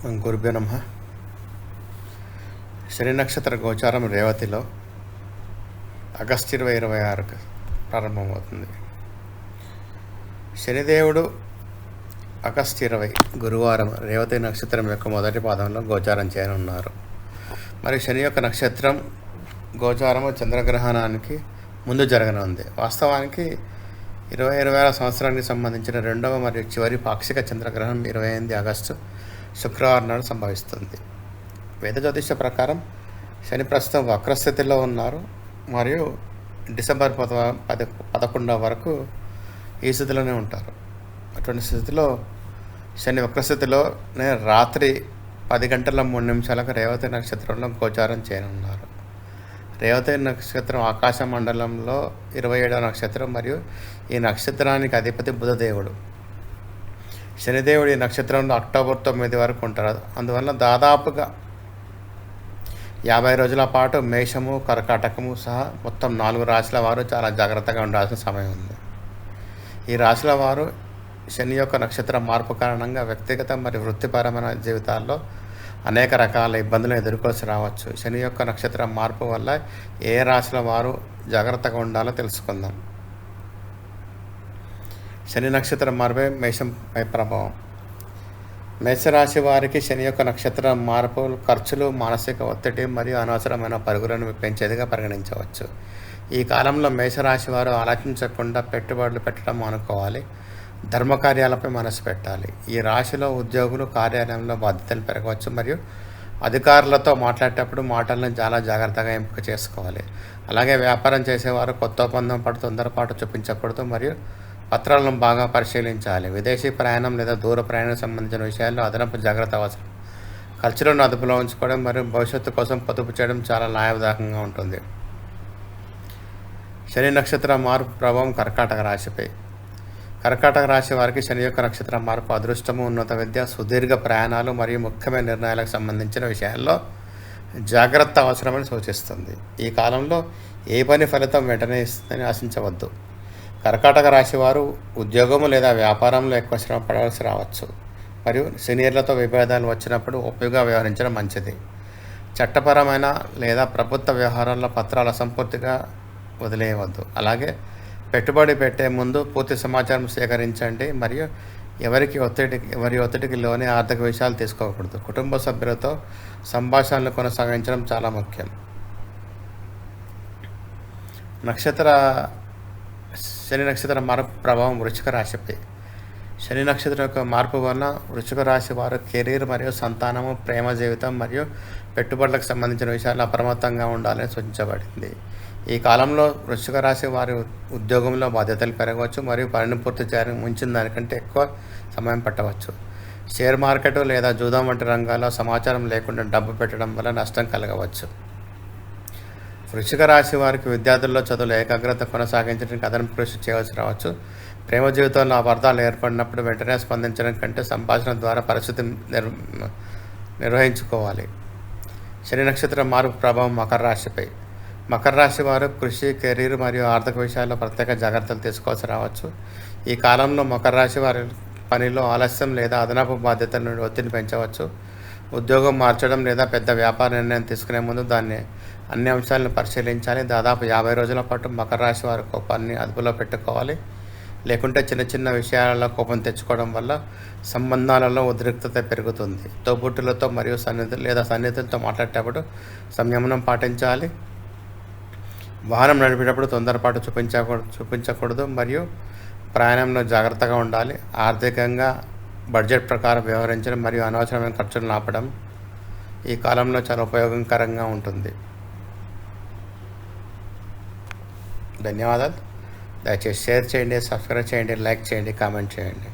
గురుభ్యో నమః. శని నక్షత్ర గోచారం రేవతిలో ఆగస్టు 2026 ప్రారంభమవుతుంది. శనిదేవుడు ఆగస్టు 20 గురువారం రేవతి నక్షత్రం యొక్క మొదటి పాదంలో గోచారం చేయనున్నారు. మరి శని యొక్క నక్షత్రం గోచారము చంద్రగ్రహణానికి ముందు జరగనుంది. వాస్తవానికి 2026 సంవత్సరానికి సంబంధించిన రెండవ మరియు చివరి పాక్షిక చంద్రగ్రహణం 28 ఆగస్టు శుక్రవారం నాడు సంభవిస్తుంది. వేద జ్యోతిష ప్రకారం శని ప్రస్తుతం వక్రస్థితిలో ఉన్నారు మరియు డిసెంబర్ 11 వరకు ఈ స్థితిలోనే ఉంటారు. అటువంటి స్థితిలో శని వక్రస్థితిలోనే రాత్రి 10:03 రేవతి నక్షత్రంలో గోచారం చేయనున్నారు. రేవతి నక్షత్రం ఆకాశ మండలంలో 27వ నక్షత్రం మరియు ఈ నక్షత్రానికి అధిపతి బుధదేవుడు. శనిదేవుడు ఈ నక్షత్రంలో అక్టోబర్ 9 వరకు ఉంటారు. అందువల్ల దాదాపుగా 50 రోజుల పాటు మేషము, కర్కాటకము సహా మొత్తం 4 రాశుల వారు చాలా జాగ్రత్తగా ఉండాల్సిన సమయం ఉంది. ఈ రాశుల వారు శని యొక్క నక్షత్ర మార్పు కారణంగా వ్యక్తిగత మరియు వృత్తిపరమైన జీవితాల్లో అనేక రకాల ఇబ్బందులను ఎదుర్కోవాల్సి రావచ్చు. శని యొక్క నక్షత్ర మార్పు వల్ల ఏ రాశుల వారు జాగ్రత్తగా ఉండాలో తెలుసుకుందాం. శని నక్షత్ర మార్పే మేషంపై ప్రభావం. మేషరాశి వారికి శని యొక్క నక్షత్ర మార్పు ఖర్చులు, మానసిక ఒత్తిడి మరియు అనవసరమైన పరుగులను పెంచేదిగా పరిగణించవచ్చు. ఈ కాలంలో మేషరాశి వారు ఆలోచించకుండా పెట్టుబడులు పెట్టడం మానుకోవాలి. ధర్మకార్యాలపై మనసు పెట్టాలి. ఈ రాశిలో ఉద్యోగులు కార్యాలయంలో బాధ్యతలు పెరగవచ్చు మరియు అధికారులతో మాట్లాడేటప్పుడు మాటలను చాలా జాగ్రత్తగా ఎంపిక చేసుకోవాలి. అలాగే వ్యాపారం చేసేవారు కొత్త ఒప్పందం పడి తొందరపాటు చూపించకూడదు మరియు పత్రాలను బాగా పరిశీలించాలి. విదేశీ ప్రయాణం లేదా దూర ప్రయాణం సంబంధించిన విషయాల్లో అదనపు జాగ్రత్త అవసరం. ఖర్చులను అదుపులో ఉంచుకోవడం మరియు భవిష్యత్తు కోసం పొదుపు చేయడం చాలా లాభదాయకంగా ఉంటుంది. శని నక్షత్ర మార్పు ప్రభావం కర్కాటక రాశిపై. కర్కాటక రాశి వారికి శని యొక్క నక్షత్ర మార్పు అదృష్టము, ఉన్నత విద్య, సుదీర్ఘ ప్రయాణాలు మరియు ముఖ్యమైన నిర్ణయాలకు సంబంధించిన విషయాల్లో జాగ్రత్త అవసరమని సూచిస్తుంది. ఈ కాలంలో ఏ పని ఫలితం వెంటనే ఇస్తుందని ఆశించవద్దు. కర్కాటక రాశి వారు ఉద్యోగము లేదా వ్యాపారంలో ఎక్కువ శ్రమ పడవలసి రావచ్చు మరియు సీనియర్లతో విభేదాలు వచ్చినప్పుడు ఓపికగా వ్యవహరించడం మంచిది. చట్టపరమైన లేదా ప్రభుత్వ వ్యవహారాల్లో పత్రాల అసంపూర్తిగా వదిలేయవద్దు. అలాగే పెట్టుబడి పెట్టే ముందు పూర్తి సమాచారం సేకరించండి మరియు ఎవరి ఒత్తిడికి లోనే ఆర్థిక విషయాలు తీసుకోకూడదు. కుటుంబ సభ్యులతో సంభాషణలు కొనసాగించడం చాలా ముఖ్యం. శని నక్షత్ర మార్పు ప్రభావం వృశ్చిక రాశిపై. శని నక్షత్రం యొక్క మార్పు వలన వృశ్చిక రాశి వారు కెరీర్ మరియు సంతానము, ప్రేమ జీవితం మరియు పెట్టుబడులకు సంబంధించిన విషయాలు అప్రమత్తంగా ఉండాలని సూచించబడింది. ఈ కాలంలో వృశ్చిక రాశి వారి ఉద్యోగంలో బాధ్యతలు పెరగవచ్చు మరియు పనిని పూర్తి చేయడం ఉంచిన దానికంటే ఎక్కువ సమయం పట్టవచ్చు. షేర్ మార్కెట్ లేదా జూదం వంటి రంగాల్లో సమాచారం లేకుండా డబ్బు పెట్టడం వల్ల నష్టం కలగవచ్చు. వృశ్చిక రాశి వారికి విద్యార్థుల్లో చదువులో ఏకాగ్రత కొనసాగించడానికి అదనపు కృషి చేయవలసి రావచ్చు. ప్రేమ జీవితంలో అపార్థాలు ఏర్పడినప్పుడు వెంటనే స్పందించడం కంటే సంభాషణ ద్వారా పరిస్థితిని నిర్వహించుకోవాలి. శని నక్షత్ర మార్పు ప్రభావం మకర రాశిపై. మకర రాశి వారు కృషి, కెరీర్ మరియు ఆర్థిక విషయాల్లో ప్రత్యేక జాగ్రత్తలు తీసుకోవాల్సి రావచ్చు. ఈ కాలంలో మకర రాశి వారి పనిలో ఆలస్యం లేదా అదనపు బాధ్యతల నుండి ఒత్తిడిని పెంచవచ్చు. ఉద్యోగం మార్చడం లేదా పెద్ద వ్యాపార నిర్ణయం తీసుకునే ముందు అన్ని అంశాలను పరిశీలించాలి. దాదాపు 50 రోజుల పాటు మకర రాశి వారి కోపాన్ని అదుపులో పెట్టుకోవాలి. లేకుంటే చిన్న చిన్న విషయాలలో కోపం తెచ్చుకోవడం వల్ల సంబంధాలలో ఉద్రిక్తత పెరుగుతుంది. తోబుట్టులతో మరియు సన్నిహితులతో మాట్లాడేటప్పుడు సంయమనం పాటించాలి. వాహనం నడిపేటప్పుడు తొందరపాటు చూపించకూడదు మరియు ప్రయాణంలో జాగ్రత్తగా ఉండాలి. ఆర్థికంగా బడ్జెట్ ప్రకారం వ్యవహరించడం మరియు అనవసరమైన ఖర్చులను ఆపడం ఈ కాలంలో చాలా ఉపయోగకరంగా ఉంటుంది. ధన్యవాదాలు. దయచేసి షేర్ చేయండి, సబ్స్క్రైబ్ చేయండి, లైక్ చేయండి, కామెంట్ చేయండి.